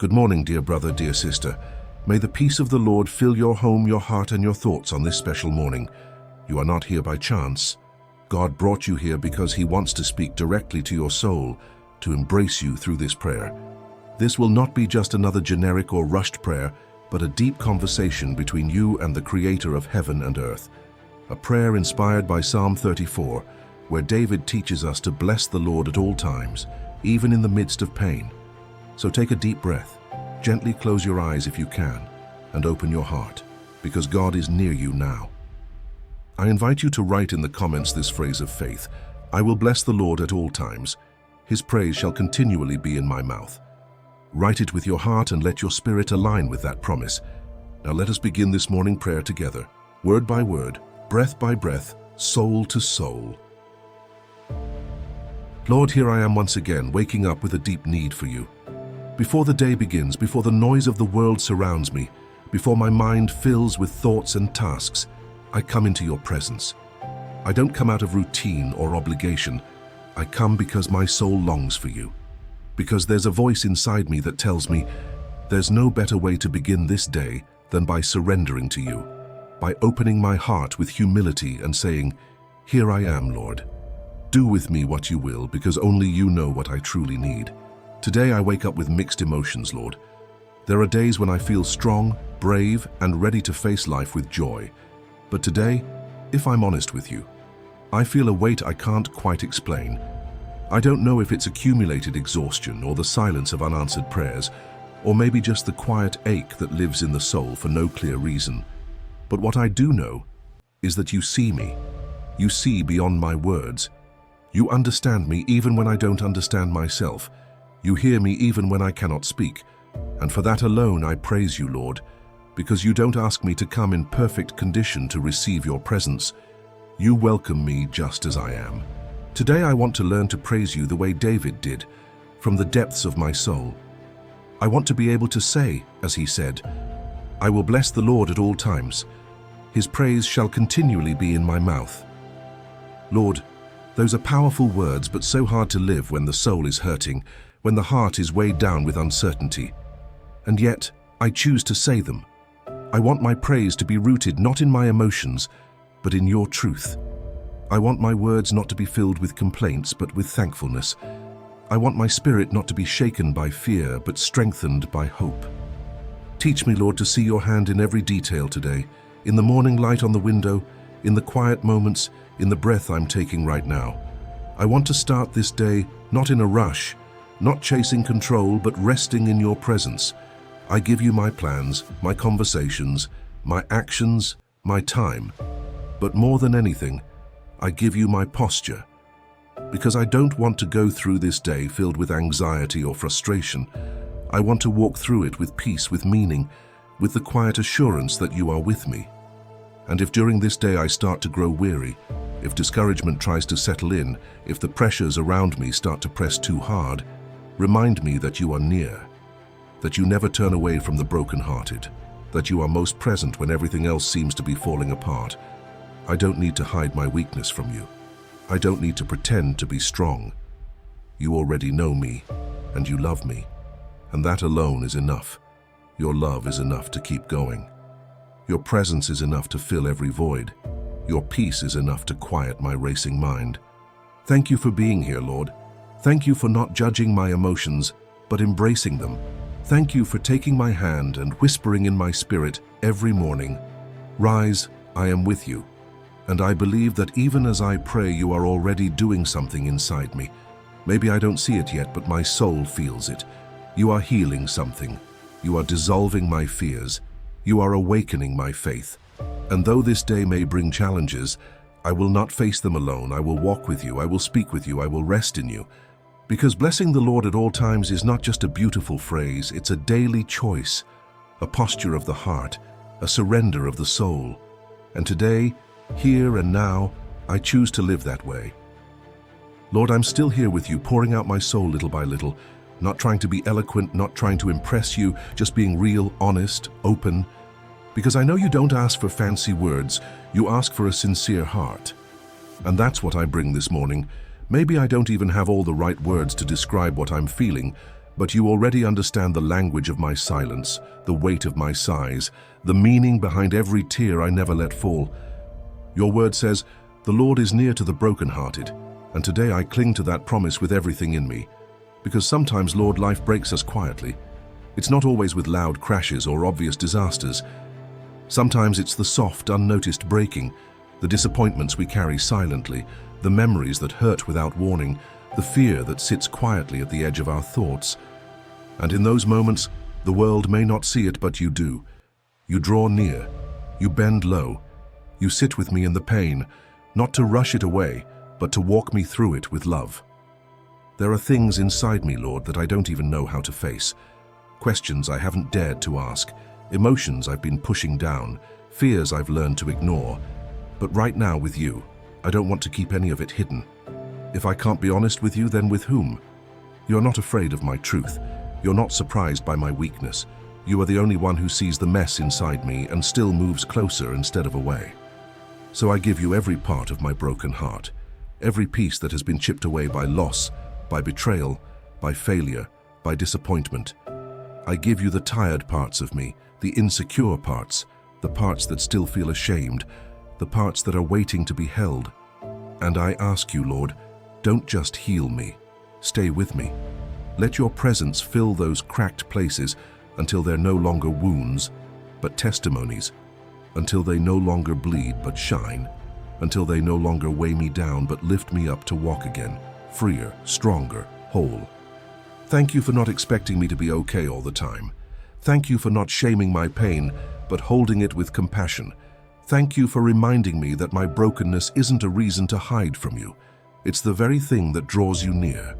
Good morning, dear brother, dear sister. May the peace of the Lord fill your home, your heart, and your thoughts on this special morning. You are not here by chance. God brought you here because He wants to speak directly to your soul, to embrace you through this prayer. This will not be just another generic or rushed prayer, but a deep conversation between you and the Creator of heaven and earth. A prayer inspired by Psalm 34, where David teaches us to bless the Lord at all times, even in the midst of pain. So take a deep breath, gently close your eyes if you can, and open your heart, because God is near you now. I invite you to write in the comments this phrase of faith: I will bless the Lord at all times. His praise shall continually be in my mouth. Write it with your heart and let your spirit align with that promise. Now let us begin this morning prayer together, word by word, breath by breath, soul to soul. Lord, here I am once again, waking up with a deep need for you. Before the day begins, before the noise of the world surrounds me, before my mind fills with thoughts and tasks, I come into your presence. I don't come out of routine or obligation. I come because my soul longs for you. Because there's a voice inside me that tells me there's no better way to begin this day than by surrendering to you, by opening my heart with humility and saying, "Here I am, Lord. Do with me what you will, because only you know what I truly need." Today I wake up with mixed emotions, Lord. There are days when I feel strong, brave, and ready to face life with joy. But today, if I'm honest with you, I feel a weight I can't quite explain. I don't know if it's accumulated exhaustion or the silence of unanswered prayers, or maybe just the quiet ache that lives in the soul for no clear reason. But what I do know is that you see me. You see beyond my words. You understand me even when I don't understand myself. You hear me even when I cannot speak. And for that alone I praise you, Lord, because you don't ask me to come in perfect condition to receive your presence. You welcome me just as I am. Today I want to learn to praise you the way David did, from the depths of my soul. I want to be able to say, as he said, "I will bless the Lord at all times. His praise shall continually be in my mouth." Lord, those are powerful words, but so hard to live when the soul is hurting, when the heart is weighed down with uncertainty. And yet, I choose to say them. I want my praise to be rooted not in my emotions, but in your truth. I want my words not to be filled with complaints, but with thankfulness. I want my spirit not to be shaken by fear, but strengthened by hope. Teach me, Lord, to see your hand in every detail today, in the morning light on the window, in the quiet moments, in the breath I'm taking right now. I want to start this day not in a rush, not chasing control, but resting in your presence. I give you my plans, my conversations, my actions, my time. But more than anything, I give you my posture. Because I don't want to go through this day filled with anxiety or frustration. I want to walk through it with peace, with meaning, with the quiet assurance that you are with me. And if during this day I start to grow weary, if discouragement tries to settle in, if the pressures around me start to press too hard, remind me that you are near, that you never turn away from the brokenhearted, that you are most present when everything else seems to be falling apart. I don't need to hide my weakness from you. I don't need to pretend to be strong. You already know me, and you love me, and that alone is enough. Your love is enough to keep going. Your presence is enough to fill every void. Your peace is enough to quiet my racing mind. Thank you for being here, Lord. Thank you for not judging my emotions, but embracing them. Thank you for taking my hand and whispering in my spirit every morning, "Rise, I am with you." And I believe that even as I pray, you are already doing something inside me. Maybe I don't see it yet, but my soul feels it. You are healing something. You are dissolving my fears. You are awakening my faith. And though this day may bring challenges, I will not face them alone. I will walk with you. I will speak with you. I will rest in you. Because blessing the Lord at all times is not just a beautiful phrase, it's a daily choice, a posture of the heart, a surrender of the soul. And today, here and now, I choose to live that way. Lord, I'm still here with you, pouring out my soul little by little, not trying to be eloquent, not trying to impress you, just being real, honest, open. Because I know you don't ask for fancy words, you ask for a sincere heart. And that's what I bring this morning. Maybe I don't even have all the right words to describe what I'm feeling, But you already understand the language of my silence, the weight of my sighs, the meaning behind every tear I never let fall. Your word says, "The Lord is near to the brokenhearted," and today I cling to that promise with everything in me. Because sometimes, Lord, life breaks us quietly. It's not always with loud crashes or obvious disasters. Sometimes it's the soft, unnoticed breaking, the disappointments we carry silently, the memories that hurt without warning, the fear that sits quietly at the edge of our thoughts. And in those moments, the world may not see it, but you do. You draw near, you bend low, you sit with me in the pain, not to rush it away, but to walk me through it with love. There are things inside me, Lord, that I don't even know how to face. Questions I haven't dared to ask, emotions I've been pushing down, fears I've learned to ignore. But right now with you, I don't want to keep any of it hidden. If I can't be honest with you, then with whom? You're not afraid of my truth. You're not surprised by my weakness. You are the only one who sees the mess inside me and still moves closer instead of away. So I give you every part of my broken heart, every piece that has been chipped away by loss, by betrayal, by failure, by disappointment. I give you the tired parts of me, the insecure parts, the parts that still feel ashamed, the parts that are waiting to be held. And I ask you, Lord, don't just heal me. Stay with me. Let your presence fill those cracked places until they're no longer wounds, but testimonies, until they no longer bleed but shine, until they no longer weigh me down but lift me up to walk again, freer, stronger, whole. Thank you for not expecting me to be okay all the time. Thank you for not shaming my pain, but holding it with compassion. Thank you for reminding me that my brokenness isn't a reason to hide from you. It's the very thing that draws you near.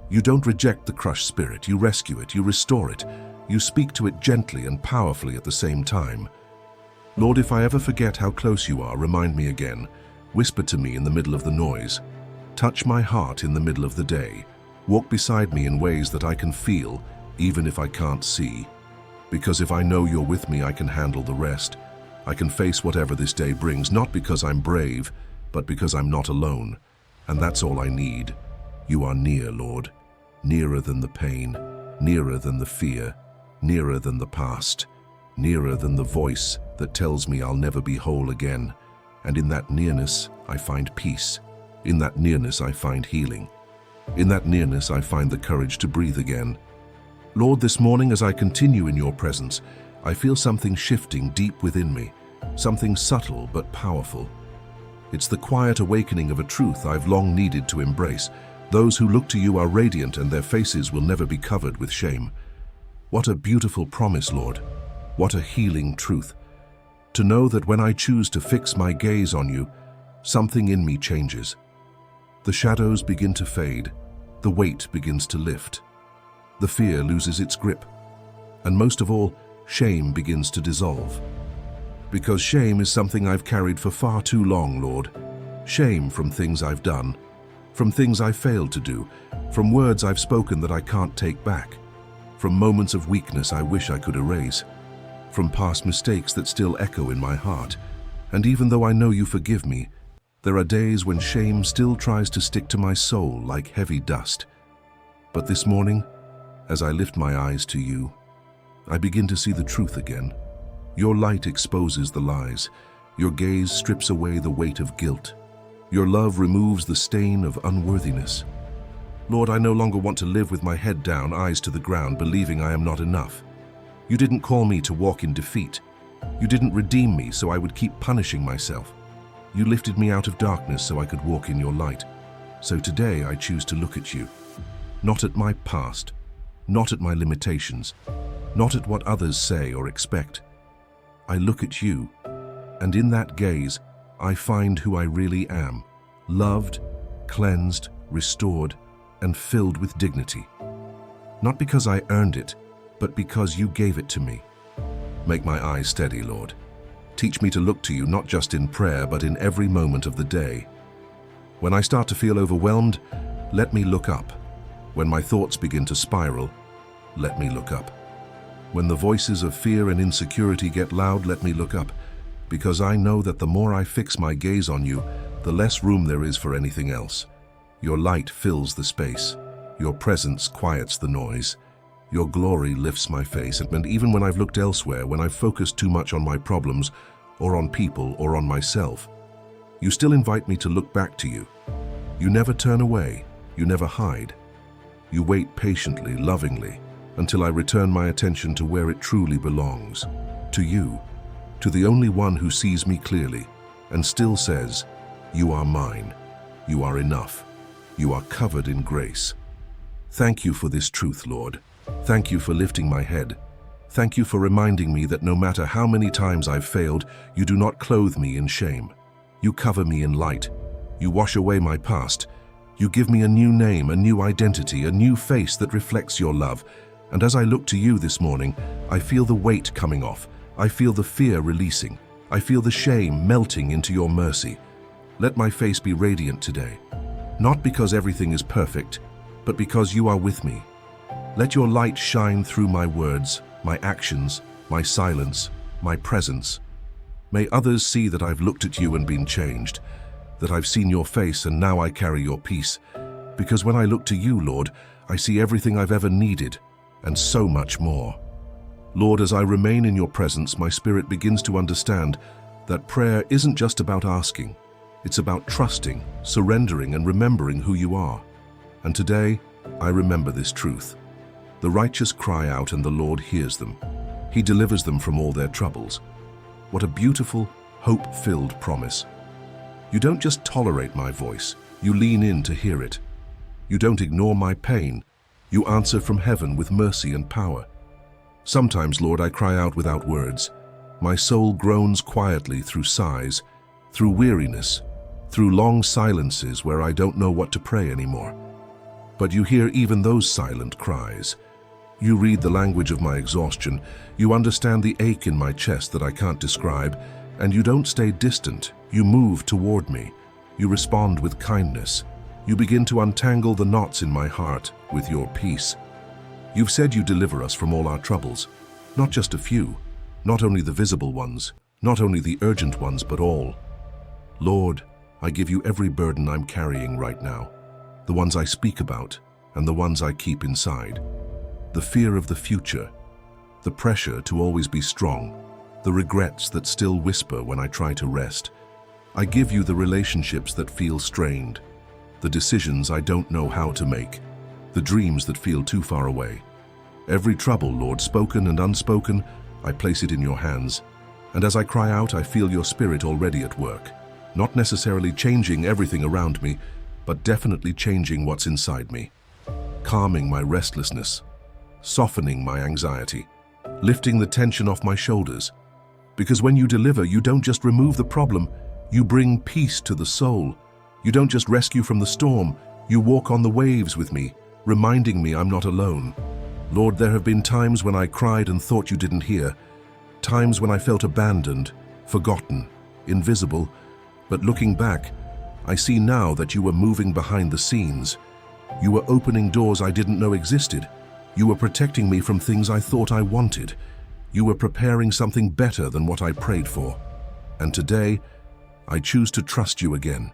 You don't reject the crushed spirit, you rescue it, you restore it. You speak to it gently and powerfully at the same time. Lord, if I ever forget how close you are, remind me again. Whisper to me in the middle of the noise. Touch my heart in the middle of the day. Walk beside me in ways that I can feel, even if I can't see. Because if I know you're with me, I can handle the rest. I can face whatever this day brings, not because I'm brave, but because I'm not alone. And that's all I need. You are near, Lord. Nearer than the pain, nearer than the fear, nearer than the past, nearer than the voice that tells me I'll never be whole again. And in that nearness, I find peace. In that nearness, I find healing. In that nearness, I find the courage to breathe again. Lord, this morning as I continue in your presence, I feel something shifting deep within me, something subtle but powerful. It's the quiet awakening of a truth I've long needed to embrace. Those who look to you are radiant and their faces will never be covered with shame. What a beautiful promise, Lord. What a healing truth. To know that when I choose to fix my gaze on you, something in me changes. The shadows begin to fade, the weight begins to lift, the fear loses its grip, and most of all, shame begins to dissolve. Because shame is something I've carried for far too long, Lord. Shame from things I've done, from things I failed to do, from words I've spoken that I can't take back, from moments of weakness I wish I could erase, from past mistakes that still echo in my heart. And even though I know you forgive me, there are days when shame still tries to stick to my soul like heavy dust. But this morning, as I lift my eyes to you, I begin to see the truth again. Your light exposes the lies. Your gaze strips away the weight of guilt. Your love removes the stain of unworthiness. Lord, I no longer want to live with my head down, eyes to the ground, believing I am not enough. You didn't call me to walk in defeat. You didn't redeem me so I would keep punishing myself. You lifted me out of darkness so I could walk in your light. So today I choose to look at you, not at my past, not at my limitations, not at what others say or expect. I look at you, and in that gaze, I find who I really am, loved, cleansed, restored, and filled with dignity. Not because I earned it, but because you gave it to me. Make my eyes steady, Lord. Teach me to look to you not just in prayer, but in every moment of the day. When I start to feel overwhelmed, let me look up. When my thoughts begin to spiral, let me look up. When the voices of fear and insecurity get loud, let me look up, because I know that the more I fix my gaze on you, the less room there is for anything else. Your light fills the space. Your presence quiets the noise. Your glory lifts my face, and even when I've looked elsewhere, when I've focused too much on my problems, or on people, or on myself, you still invite me to look back to you. You never turn away, you never hide. You wait patiently, lovingly, until I return my attention to where it truly belongs, to you, to the only one who sees me clearly, and still says, "You are mine, you are enough, you are covered in grace." Thank you for this truth, Lord. Thank you for lifting my head. Thank you for reminding me that no matter how many times I've failed, you do not clothe me in shame. You cover me in light. You wash away my past. You give me a new name, a new identity, a new face that reflects your love. And as I look to you this morning, I feel the weight coming off. I feel the fear releasing. I feel the shame melting into your mercy. Let my face be radiant today, not because everything is perfect, but because you are with me. Let your light shine through my words, my actions, my silence, my presence. May others see that I've looked at you and been changed, that I've seen your face and now I carry your peace. Because when I look to you, Lord, I see everything I've ever needed, and so much more. Lord, as I remain in your presence, my spirit begins to understand that prayer isn't just about asking. It's about trusting, surrendering, and remembering who you are. And today, I remember this truth. The righteous cry out and the Lord hears them. He delivers them from all their troubles. What a beautiful, hope-filled promise. You don't just tolerate my voice, you lean in to hear it. You don't ignore my pain, you answer from heaven with mercy and power. Sometimes, Lord, I cry out without words. My soul groans quietly through sighs, through weariness, through long silences where I don't know what to pray anymore. But you hear even those silent cries. You read the language of my exhaustion, you understand the ache in my chest that I can't describe, and you don't stay distant, you move toward me. You respond with kindness. You begin to untangle the knots in my heart with your peace. You've said you deliver us from all our troubles, not just a few, not only the visible ones, not only the urgent ones, but all. Lord, I give you every burden I'm carrying right now, the ones I speak about and the ones I keep inside. The fear of the future, the pressure to always be strong, the regrets that still whisper when I try to rest. I give you the relationships that feel strained, the decisions I don't know how to make, the dreams that feel too far away. Every trouble, Lord, spoken and unspoken, I place it in your hands. And as I cry out, I feel your spirit already at work, not necessarily changing everything around me, but definitely changing what's inside me, calming my restlessness, softening my anxiety, lifting the tension off my shoulders. Because when you deliver, you don't just remove the problem, you bring peace to the soul. You don't just rescue from the storm, you walk on the waves with me, reminding me I'm not alone. Lord, there have been times when I cried and thought you didn't hear, times when I felt abandoned, forgotten, invisible, but looking back, I see now that you were moving behind the scenes. You were opening doors I didn't know existed. You were protecting me from things I thought I wanted. You were preparing something better than what I prayed for. And today, I choose to trust you again,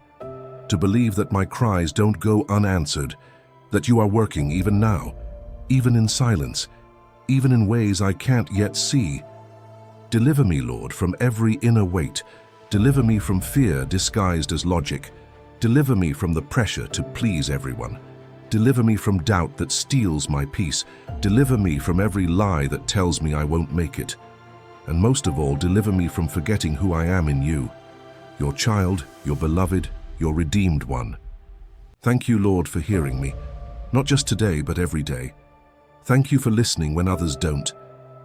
to believe that my cries don't go unanswered, that you are working even now, even in silence, even in ways I can't yet see. Deliver me, Lord, from every inner weight. Deliver me from fear disguised as logic. Deliver me from the pressure to please everyone. Deliver me from doubt that steals my peace. Deliver me from every lie that tells me I won't make it. And most of all, deliver me from forgetting who I am in you, your child, your beloved, your redeemed one. Thank you, Lord, for hearing me, not just today, but every day. Thank you for listening when others don't.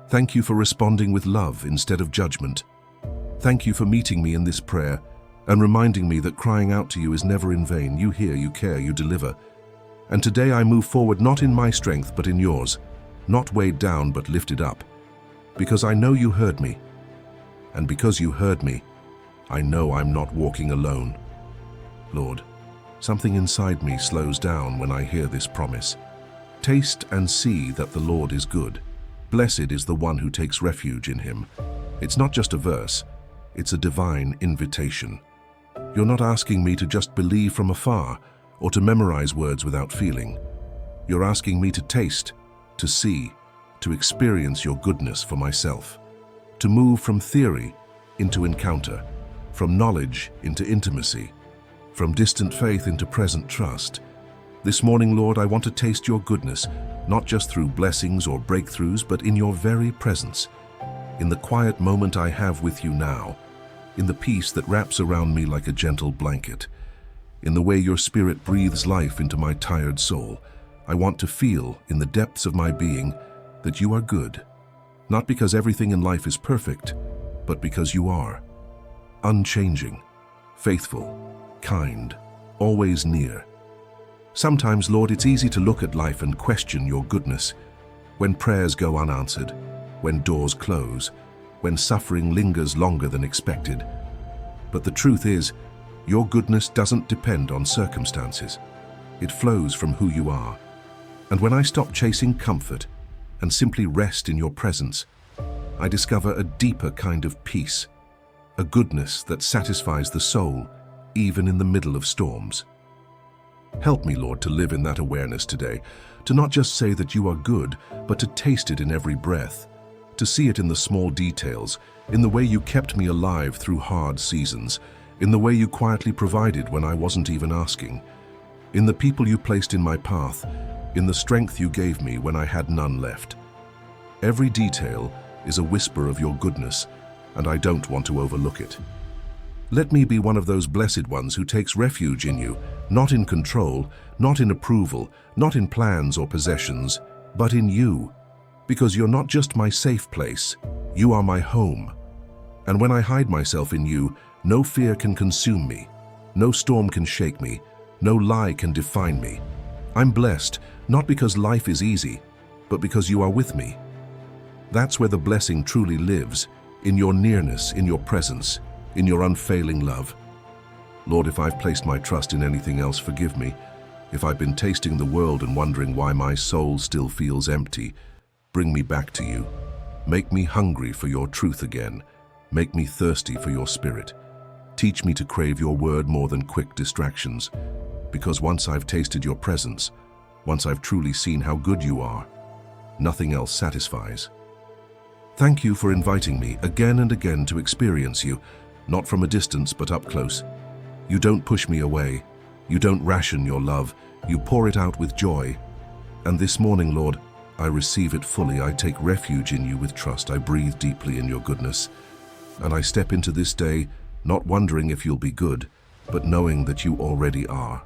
Thank you for responding with love instead of judgment. Thank you for meeting me in this prayer and reminding me that crying out to you is never in vain. You hear, you care, you deliver. And today I move forward not in my strength but in yours, not weighed down but lifted up, because I know you heard me. And because you heard me, I know I'm not walking alone. Lord, something inside me slows down when I hear this promise. Taste and see that the Lord is good. Blessed is the one who takes refuge in him. It's not just a verse, it's a divine invitation. You're not asking me to just believe from afar or to memorize words without feeling. You're asking me to taste, to see, to experience your goodness for myself, to move from theory into encounter, from knowledge into intimacy, from distant faith into present trust. This morning, Lord, I want to taste your goodness, not just through blessings or breakthroughs, but in your very presence, in the quiet moment I have with you now, in the peace that wraps around me like a gentle blanket, in the way your Spirit breathes life into my tired soul. I want to feel, in the depths of my being, that you are good, not because everything in life is perfect, but because you are, unchanging, faithful, kind, always near. Sometimes, Lord, it's easy to look at life and question your goodness. When prayers go unanswered, when doors close, when suffering lingers longer than expected. But the truth is, your goodness doesn't depend on circumstances. It flows from who you are. And when I stop chasing comfort and simply rest in your presence, I discover a deeper kind of peace, a goodness that satisfies the soul, even in the middle of storms. Help me, Lord, to live in that awareness today, to not just say that you are good, but to taste it in every breath, to see it in the small details, in the way you kept me alive through hard seasons, in the way you quietly provided when I wasn't even asking, in the people you placed in my path, in the strength you gave me when I had none left. Every detail is a whisper of your goodness, and I don't want to overlook it. Let me be one of those blessed ones who takes refuge in you, not in control, not in approval, not in plans or possessions, but in you, because you're not just my safe place, you are my home. And when I hide myself in you, no fear can consume me, no storm can shake me, no lie can define me. I'm blessed, not because life is easy, but because you are with me. That's where the blessing truly lives, in your nearness, in your presence, in your unfailing love. Lord, if I've placed my trust in anything else, forgive me. If I've been tasting the world and wondering why my soul still feels empty, bring me back to you. Make me hungry for your truth again. Make me thirsty for your Spirit. Teach me to crave your word more than quick distractions, because once I've tasted your presence, once I've truly seen how good you are, nothing else satisfies. Thank you for inviting me again and again to experience you, not from a distance but up close. You don't push me away. You don't ration your love. You pour it out with joy. And this morning, Lord, I receive it fully. I take refuge in you with trust. I breathe deeply in your goodness. And I step into this day not wondering if you'll be good, but knowing that you already are.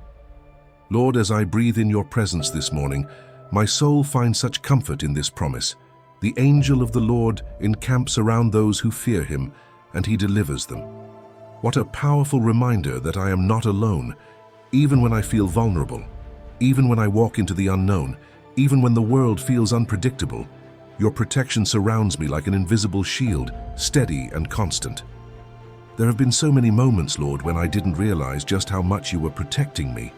Lord, as I breathe in your presence this morning, my soul finds such comfort in this promise. The angel of the Lord encamps around those who fear him, and he delivers them. What a powerful reminder that I am not alone, even when I feel vulnerable, even when I walk into the unknown, even when the world feels unpredictable. Your protection surrounds me like an invisible shield, steady and constant. There have been so many moments, Lord, when I didn't realize just how much you were protecting me.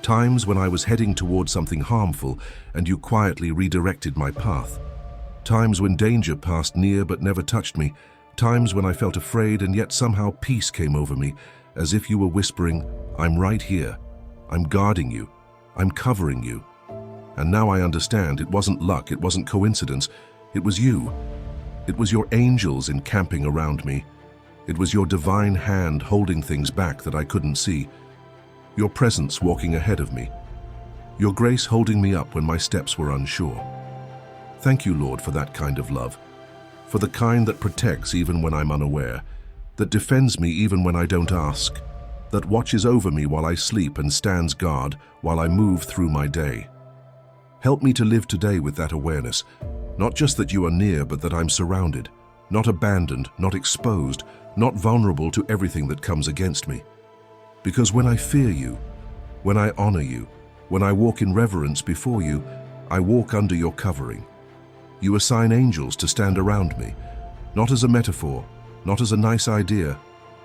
Times when I was heading towards something harmful and you quietly redirected my path. Times when danger passed near but never touched me. Times when I felt afraid and yet somehow peace came over me, as if you were whispering, I'm right here. I'm guarding you. I'm covering you. And now I understand it wasn't luck, it wasn't coincidence. It was you. It was your angels encamping around me. It was your divine hand holding things back that I couldn't see. Your presence walking ahead of me. Your grace holding me up when my steps were unsure. Thank you, Lord, for that kind of love. For the kind that protects even when I'm unaware, that defends me even when I don't ask, that watches over me while I sleep and stands guard while I move through my day. Help me to live today with that awareness, not just that you are near, but that I'm surrounded, not abandoned, not exposed, not vulnerable to everything that comes against me. Because when I fear you, when I honor you, when I walk in reverence before you, I walk under your covering. You assign angels to stand around me, not as a metaphor, not as a nice idea,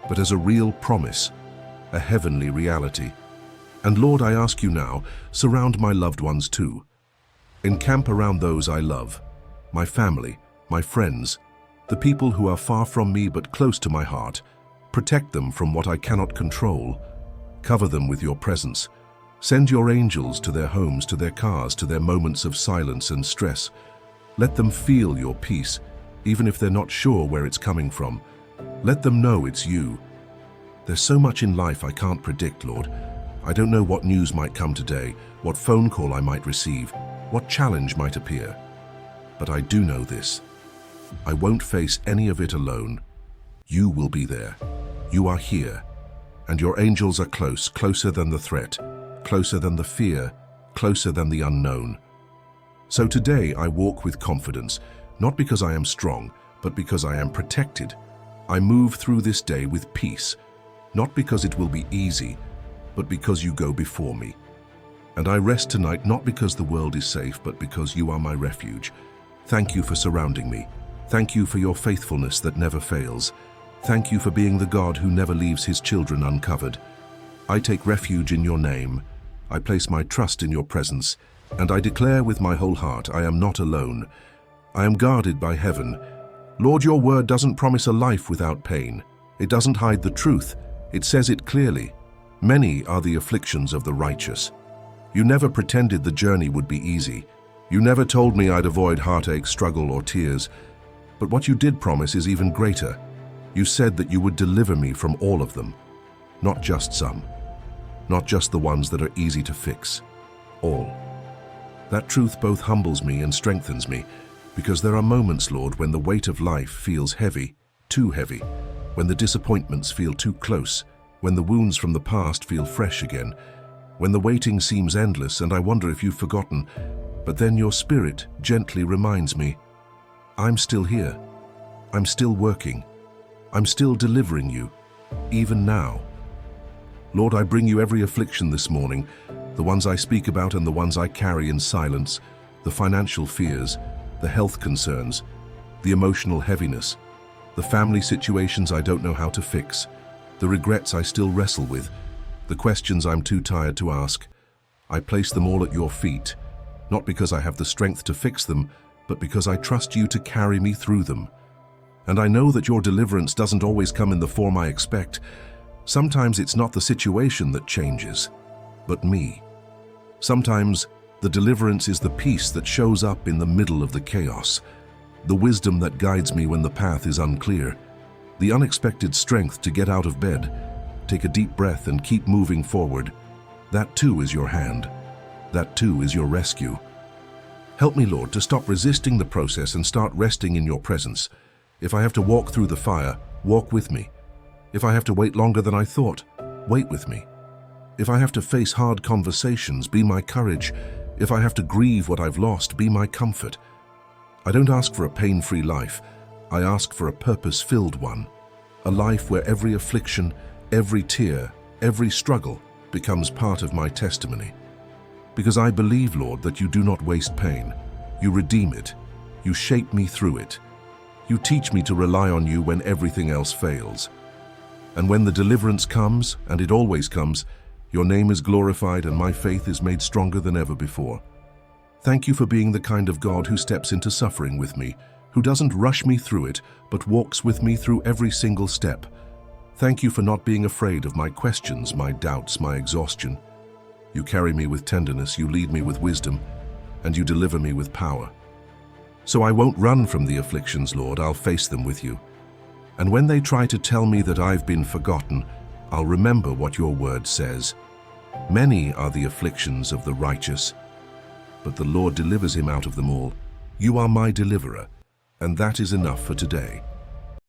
but as a real promise, a heavenly reality. And Lord, I ask you now, surround my loved ones too. Encamp around those I love, my family, my friends, the people who are far from me but close to my heart. Protect them from what I cannot control. Cover them with your presence. Send your angels to their homes, to their cars, to their moments of silence and stress. Let them feel your peace, even if they're not sure where it's coming from. Let them know it's you. There's so much in life I can't predict, Lord. I don't know what news might come today, what phone call I might receive, what challenge might appear. But I do know this. I won't face any of it alone. You will be there. You are here. And your angels are close, closer than the threat, closer than the fear, closer than the unknown. So today I walk with confidence, not because I am strong, but because I am protected. I move through this day with peace, not because it will be easy, but because you go before me. And I rest tonight not because the world is safe, but because you are my refuge. Thank you for surrounding me. Thank you for your faithfulness that never fails. Thank you for being the God who never leaves his children uncovered. I take refuge in your name. I place my trust in your presence, and I declare with my whole heart I am not alone. I am guarded by heaven. Lord, your word doesn't promise a life without pain. It doesn't hide the truth. It says it clearly. Many are the afflictions of the righteous. You never pretended the journey would be easy. You never told me I'd avoid heartache, struggle, or tears. But what you did promise is even greater. You said that you would deliver me from all of them. Not just some. Not just the ones that are easy to fix. All. That truth both humbles me and strengthens me, because there are moments, Lord, when the weight of life feels heavy, too heavy, when the disappointments feel too close, when the wounds from the past feel fresh again, when the waiting seems endless and I wonder if you've forgotten, but then your spirit gently reminds me, I'm still here. I'm still working. I'm still delivering you, even now. Lord, I bring you every affliction this morning, the ones I speak about and the ones I carry in silence, the financial fears, the health concerns, the emotional heaviness, the family situations I don't know how to fix, the regrets I still wrestle with, the questions I'm too tired to ask. I place them all at your feet, not because I have the strength to fix them, but because I trust you to carry me through them. And I know that your deliverance doesn't always come in the form I expect. Sometimes it's not the situation that changes, but me. Sometimes the deliverance is the peace that shows up in the middle of the chaos, the wisdom that guides me when the path is unclear, the unexpected strength to get out of bed, take a deep breath and keep moving forward. That too is your hand. That too is your rescue. Help me, Lord, to stop resisting the process and start resting in your presence. If I have to walk through the fire, walk with me. If I have to wait longer than I thought, wait with me. If I have to face hard conversations, be my courage. If I have to grieve what I've lost, be my comfort. I don't ask for a pain-free life. I ask for a purpose-filled one. A life where every affliction, every tear, every struggle becomes part of my testimony. Because I believe, Lord, that you do not waste pain. You redeem it. You shape me through it. You teach me to rely on you when everything else fails. And when the deliverance comes, and it always comes, your name is glorified and my faith is made stronger than ever before. Thank you for being the kind of God who steps into suffering with me, who doesn't rush me through it, but walks with me through every single step. Thank you for not being afraid of my questions, my doubts, my exhaustion. You carry me with tenderness, you lead me with wisdom, and you deliver me with power. So I won't run from the afflictions, Lord, I'll face them with you. And when they try to tell me that I've been forgotten, I'll remember what your word says. Many are the afflictions of the righteous, but the Lord delivers him out of them all. You are my deliverer, and that is enough for today.